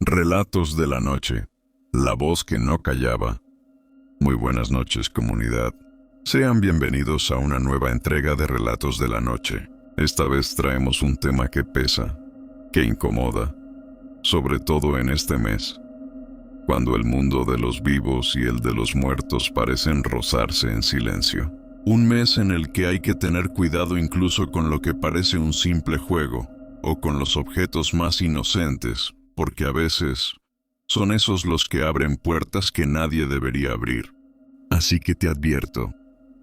Relatos de la noche, la voz que no callaba. Muy buenas noches, comunidad. Sean bienvenidos a una nueva entrega de Relatos de la Noche. Esta vez traemos un tema que pesa, que incomoda, sobre todo en este mes, cuando el mundo de los vivos y el de los muertos parecen rozarse en silencio. Un mes en el que hay que tener cuidado incluso con lo que parece un simple juego, o con los objetos más inocentes, porque a veces son esos los que abren puertas que nadie debería abrir. Así que te advierto,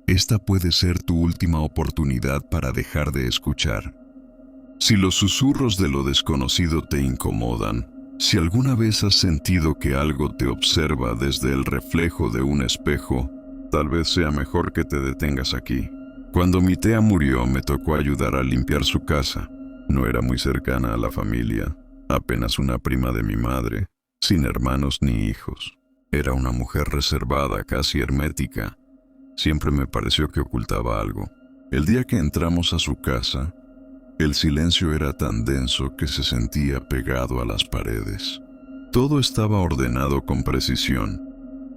esta puede ser tu última oportunidad para dejar de escuchar. Si los susurros de lo desconocido te incomodan, si alguna vez has sentido que algo te observa desde el reflejo de un espejo, tal vez sea mejor que te detengas aquí. Cuando mi tía murió, me tocó ayudar a limpiar su casa. No era muy cercana a la familia, apenas una prima de mi madre, sin hermanos ni hijos. Era una mujer reservada, casi hermética. Siempre me pareció que ocultaba algo. El día que entramos a su casa, el silencio era tan denso que se sentía pegado a las paredes. Todo estaba ordenado con precisión.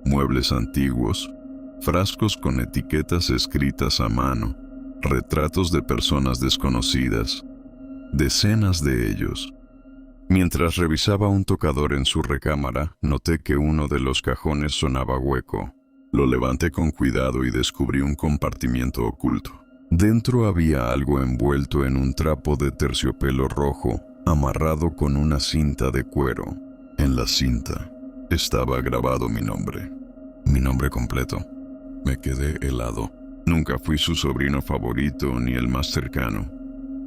Muebles antiguos, frascos con etiquetas escritas a mano, retratos de personas desconocidas, decenas de ellos. Mientras revisaba un tocador en su recámara, noté que uno de los cajones sonaba hueco. Lo levanté con cuidado y descubrí un compartimiento oculto. Dentro había algo envuelto en un trapo de terciopelo rojo, amarrado con una cinta de cuero. En la cinta estaba grabado mi nombre completo. Me quedé helado. Nunca fui su sobrino favorito ni el más cercano.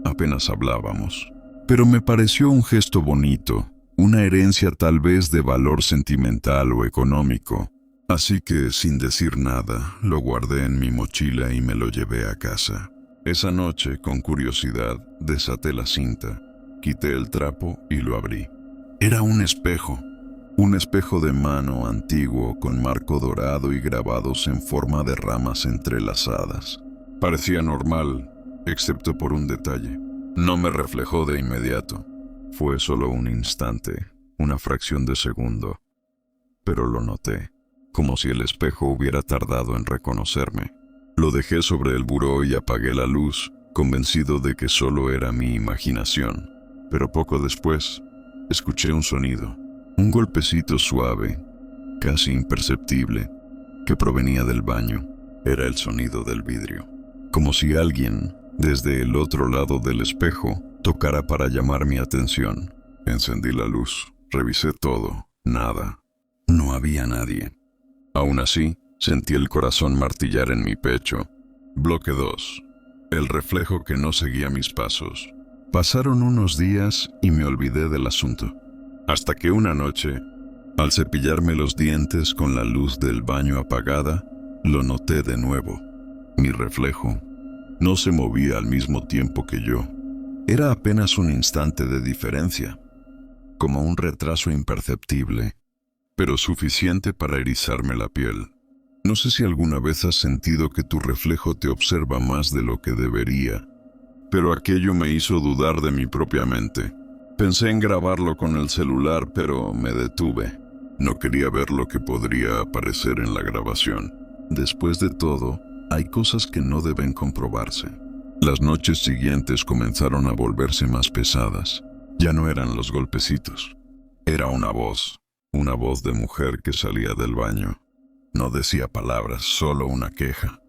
Apenas hablábamos. Pero me pareció un gesto bonito, una herencia tal vez de valor sentimental o económico. Así que, sin decir nada, lo guardé en mi mochila y me lo llevé a casa. Esa noche, con curiosidad, desaté la cinta, quité el trapo y lo abrí. Era un espejo de mano antiguo con marco dorado y grabados en forma de ramas entrelazadas. Parecía normal, excepto por un detalle. No me reflejó de inmediato. Fue solo un instante, una fracción de segundo. Pero lo noté, como si el espejo hubiera tardado en reconocerme. Lo dejé sobre el buró y apagué la luz, convencido de que solo era mi imaginación. Pero poco después, escuché un sonido, un golpecito suave, casi imperceptible, que provenía del baño. Era el sonido del vidrio, como si alguien, desde el otro lado del espejo, tocara para llamar mi atención. Encendí la luz, revisé todo, nada. No había nadie. Aún así, sentí el corazón martillar en mi pecho. Bloque 2. El reflejo que no seguía mis pasos. Pasaron unos días y me olvidé del asunto. Hasta que una noche, al cepillarme los dientes con la luz del baño apagada, lo noté de nuevo. Mi reflejo no se movía al mismo tiempo que yo. Era apenas un instante de diferencia, como un retraso imperceptible, pero suficiente para erizarme la piel. No sé si alguna vez has sentido que tu reflejo te observa más de lo que debería, pero aquello me hizo dudar de mi propia mente. Pensé en grabarlo con el celular, pero me detuve. No quería ver lo que podría aparecer en la grabación. Después de todo, hay cosas que no deben comprobarse. Las noches siguientes comenzaron a volverse más pesadas. Ya no eran los golpecitos. Era una voz de mujer que salía del baño. No decía palabras, solo una queja.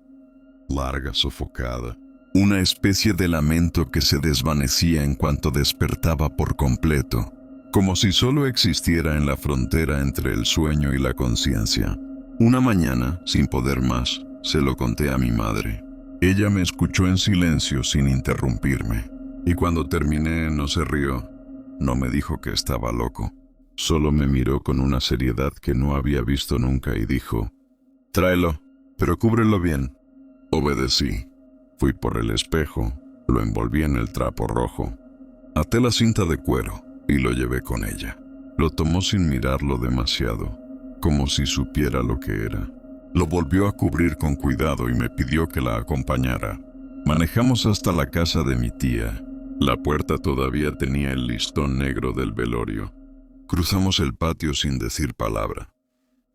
Larga, sofocada. Una especie de lamento que se desvanecía en cuanto despertaba por completo, como si solo existiera en la frontera entre el sueño y la conciencia. Una mañana, sin poder más, se lo conté a mi madre. Ella me escuchó en silencio sin interrumpirme, y cuando terminé no se rió, no me dijo que estaba loco. Solo me miró con una seriedad que no había visto nunca y dijo: «Tráelo, pero cúbrelo bien». Obedecí. Fui por el espejo, lo envolví en el trapo rojo. Até la cinta de cuero y lo llevé con ella. Lo tomó sin mirarlo demasiado, como si supiera lo que era. Lo volvió a cubrir con cuidado y me pidió que la acompañara. Manejamos hasta la casa de mi tía. La puerta todavía tenía el listón negro del velorio. Cruzamos el patio sin decir palabra,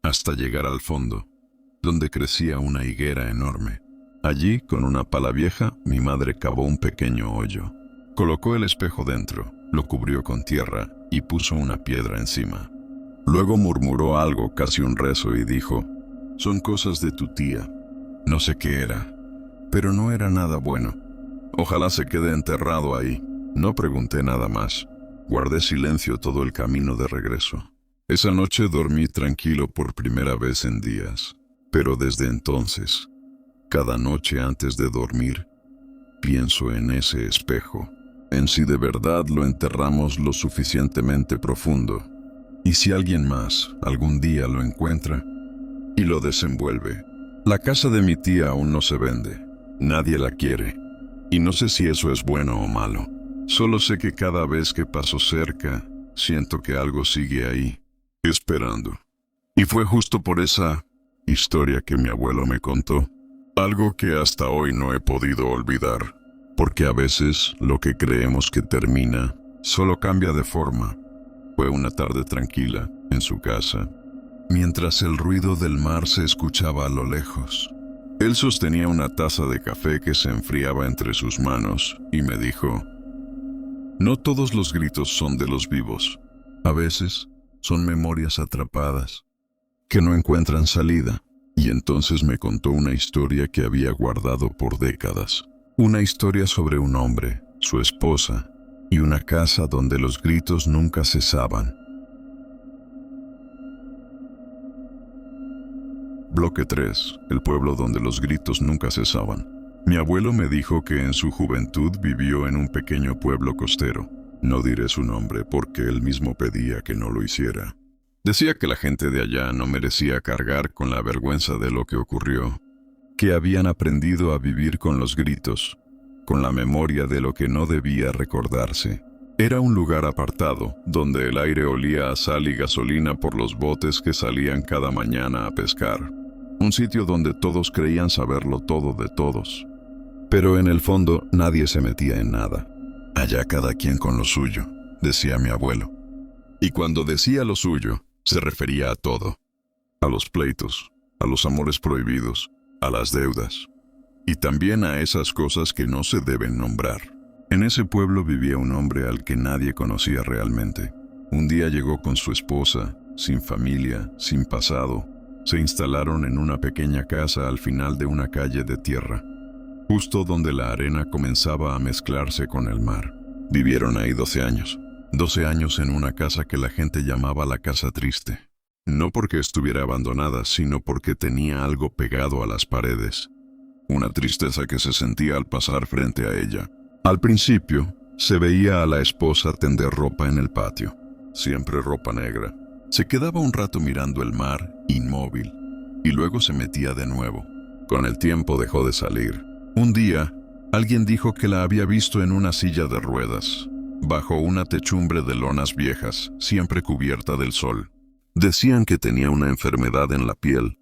hasta llegar al fondo, donde crecía una higuera enorme. Allí, con una pala vieja, mi madre cavó un pequeño hoyo. Colocó el espejo dentro, lo cubrió con tierra y puso una piedra encima. Luego murmuró algo, casi un rezo, y dijo: «Son cosas de tu tía». No sé qué era, pero no era nada bueno. Ojalá se quede enterrado ahí. No pregunté nada más. Guardé silencio todo el camino de regreso. Esa noche dormí tranquilo por primera vez en días, pero desde entonces, cada noche antes de dormir, pienso en ese espejo, en si de verdad lo enterramos lo suficientemente profundo, y si alguien más algún día lo encuentra y lo desenvuelve. La casa de mi tía aún no se vende, nadie la quiere, y no sé si eso es bueno o malo. Solo sé que cada vez que paso cerca, siento que algo sigue ahí, esperando. Y fue justo por esa historia que mi abuelo me contó, algo que hasta hoy no he podido olvidar, porque a veces lo que creemos que termina solo cambia de forma. Fue una tarde tranquila en su casa, mientras el ruido del mar se escuchaba a lo lejos. Él sostenía una taza de café que se enfriaba entre sus manos y me dijo: «No todos los gritos son de los vivos. A veces son memorias atrapadas, que no encuentran salida». Y entonces me contó una historia que había guardado por décadas. Una historia sobre un hombre, su esposa, y una casa donde los gritos nunca cesaban. Bloque 3. El pueblo donde los gritos nunca cesaban. Mi abuelo me dijo que en su juventud vivió en un pequeño pueblo costero. No diré su nombre porque él mismo pedía que no lo hiciera. Decía que la gente de allá no merecía cargar con la vergüenza de lo que ocurrió, que habían aprendido a vivir con los gritos, con la memoria de lo que no debía recordarse. Era un lugar apartado, donde el aire olía a sal y gasolina por los botes que salían cada mañana a pescar. Un sitio donde todos creían saberlo todo de todos. Pero en el fondo nadie se metía en nada. Allá cada quien con lo suyo, decía mi abuelo. Y cuando decía lo suyo, se refería a todo. A los pleitos, a los amores prohibidos, a las deudas. Y también a esas cosas que no se deben nombrar. En ese pueblo vivía un hombre al que nadie conocía realmente. Un día llegó con su esposa, sin familia, sin pasado. Se instalaron en una pequeña casa al final de una calle de tierra, justo donde la arena comenzaba a mezclarse con el mar. Vivieron ahí 12 años. 12 años en una casa que la gente llamaba la casa triste. No porque estuviera abandonada, sino porque tenía algo pegado a las paredes. Una tristeza que se sentía al pasar frente a ella. Al principio, se veía a la esposa tender ropa en el patio. Siempre ropa negra. Se quedaba un rato mirando el mar, inmóvil, y luego se metía de nuevo. Con el tiempo dejó de salir. Un día, alguien dijo que la había visto en una silla de ruedas, bajo una techumbre de lonas viejas, siempre cubierta del sol. Decían que tenía una enfermedad en la piel,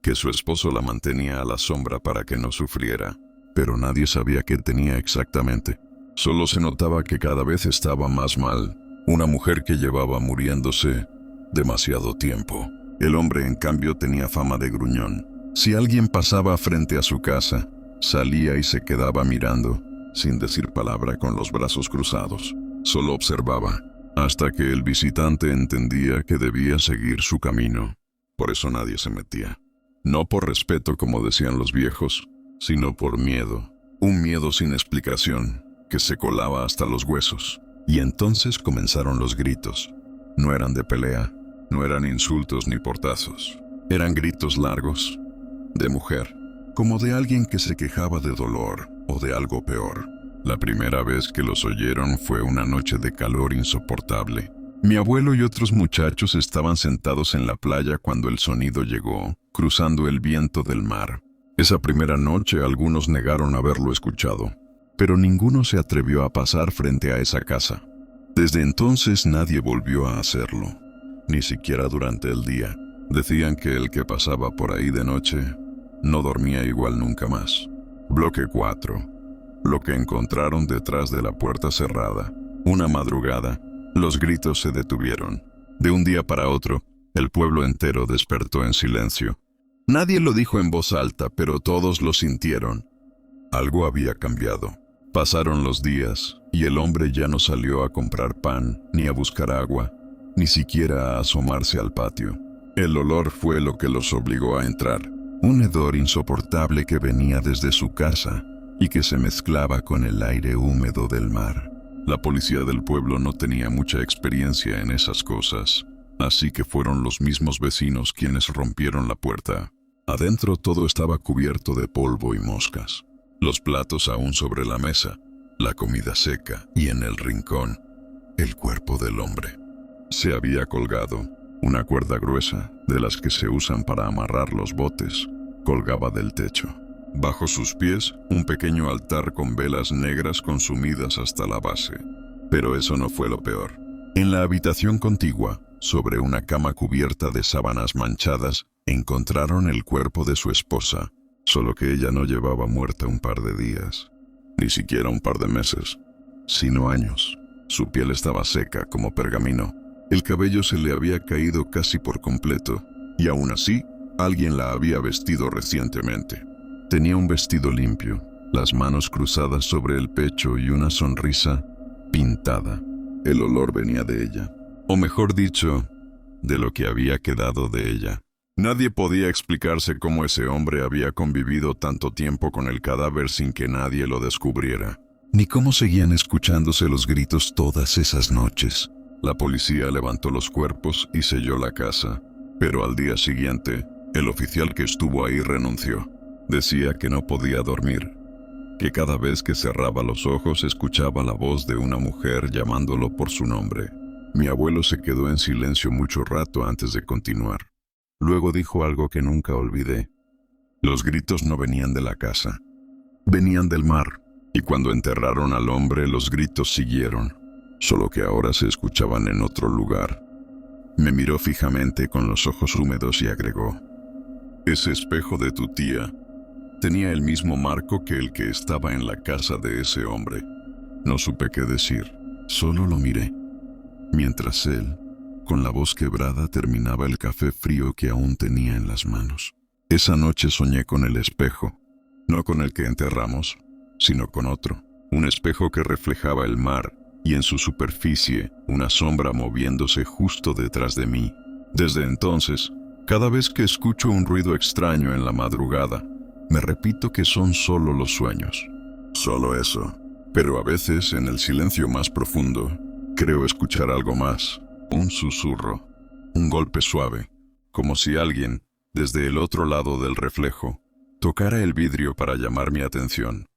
que su esposo la mantenía a la sombra para que no sufriera, pero nadie sabía qué tenía exactamente. Solo se notaba que cada vez estaba más mal, una mujer que llevaba muriéndose demasiado tiempo. El hombre, en cambio, tenía fama de gruñón. Si alguien pasaba frente a su casa, salía y se quedaba mirando, sin decir palabra, con los brazos cruzados. Solo observaba, hasta que el visitante entendía que debía seguir su camino. Por eso nadie se metía. No por respeto, como decían los viejos, sino por miedo. Un miedo sin explicación, que se colaba hasta los huesos. Y entonces comenzaron los gritos. No eran de pelea, no eran insultos ni portazos. Eran gritos largos, de mujer, como de alguien que se quejaba de dolor o de algo peor. La primera vez que los oyeron fue una noche de calor insoportable. Mi abuelo y otros muchachos estaban sentados en la playa cuando el sonido llegó, cruzando el viento del mar. Esa primera noche algunos negaron haberlo escuchado, pero ninguno se atrevió a pasar frente a esa casa. Desde entonces nadie volvió a hacerlo, ni siquiera durante el día. Decían que el que pasaba por ahí de noche no dormía igual nunca más. Bloque 4. Lo que encontraron detrás de la puerta cerrada. Una madrugada, los gritos se detuvieron. De un día para otro, el pueblo entero despertó en silencio. Nadie lo dijo en voz alta, pero todos lo sintieron. Algo había cambiado. Pasaron los días, y el hombre ya no salió a comprar pan, ni a buscar agua, ni siquiera a asomarse al patio. El olor fue lo que los obligó a entrar. Un hedor insoportable que venía desde su casa y que se mezclaba con el aire húmedo del mar. La policía del pueblo no tenía mucha experiencia en esas cosas, así que fueron los mismos vecinos quienes rompieron la puerta. Adentro todo estaba cubierto de polvo y moscas. Los platos aún sobre la mesa, la comida seca y en el rincón, el cuerpo del hombre. Se había colgado. Una cuerda gruesa, de las que se usan para amarrar los botes, colgaba del techo. Bajo sus pies, un pequeño altar con velas negras consumidas hasta la base. Pero eso no fue lo peor. En la habitación contigua, sobre una cama cubierta de sábanas manchadas, encontraron el cuerpo de su esposa, solo que ella no llevaba muerta un par de días, ni siquiera un par de meses, sino años. Su piel estaba seca como pergamino. El cabello se le había caído casi por completo, y aún así, alguien la había vestido recientemente. Tenía un vestido limpio, las manos cruzadas sobre el pecho y una sonrisa pintada. El olor venía de ella, o mejor dicho, de lo que había quedado de ella. Nadie podía explicarse cómo ese hombre había convivido tanto tiempo con el cadáver sin que nadie lo descubriera, ni cómo seguían escuchándose los gritos todas esas noches. La policía levantó los cuerpos y selló la casa, pero al día siguiente, el oficial que estuvo ahí renunció. Decía que no podía dormir, que cada vez que cerraba los ojos escuchaba la voz de una mujer llamándolo por su nombre. Mi abuelo se quedó en silencio mucho rato antes de continuar. Luego dijo algo que nunca olvidé. Los gritos no venían de la casa, venían del mar, y cuando enterraron al hombre los gritos siguieron, solo que ahora se escuchaban en otro lugar. Me miró fijamente con los ojos húmedos y agregó: ese espejo de tu tía tenía el mismo marco que el que estaba en la casa de ese hombre. No supe qué decir, solo lo miré, mientras él, con la voz quebrada, terminaba el café frío que aún tenía en las manos. Esa noche soñé con el espejo, no con el que enterramos, sino con otro, un espejo que reflejaba el mar, y en su superficie, una sombra moviéndose justo detrás de mí. Desde entonces, cada vez que escucho un ruido extraño en la madrugada, me repito que son solo los sueños. Solo eso. Pero a veces, en el silencio más profundo, creo escuchar algo más. Un susurro, un golpe suave, como si alguien, desde el otro lado del reflejo, tocara el vidrio para llamar mi atención.